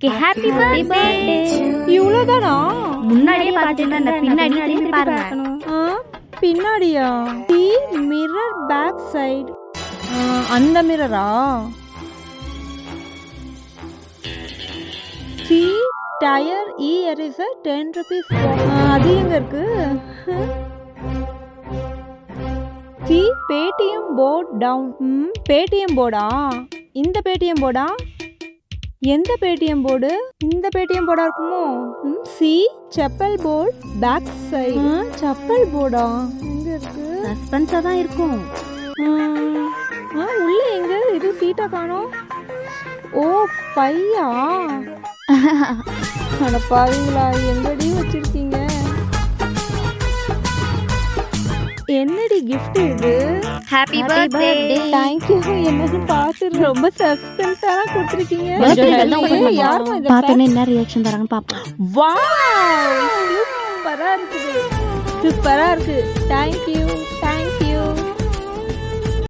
Happy birthday. இவ்வளோதானா? முன்னாடியே பார்த்துட்டு பின்னாடி திரும்பி பாருங்க. பின்னாடியா? The mirror back side. அந்த மிரரா? சி டயர் இ எரேசர் 10 rupees. அது எங்க இருக்கு? See Paytm board down. Paytm போர்டா? இந்த பேடிஎம் போர்டா? எந்த பேடிஎம் போர்டு? இந்த பேடிஎம் போர்டா இருக்குமோ? See chappal board back side. செப்பல் போர்டா எங்க இருக்கு? சஸ்பென்ஸா தான் இருக்கும். உள்ள எங்க இது சீட்டா காணோம்? ஓ பையா. அட பாவீங்களா, எங்கடி வச்சிருக்கீங்க? என்னடி gift இது? Happy birthday. தேங்க்யூ. என்னன்னு பார்த்து ரொம்ப சஸ்பென்ஸாக கொடுத்துருக்கீங்க. யாருமா இதை பார்த்தோன்னே என்ன ரியாக்ஷன் தராங்கன்னு பார்ப்போம். வாவ், சூப்பரா இருக்குது, சூப்பரா இருக்கு. தேங்க்யூ.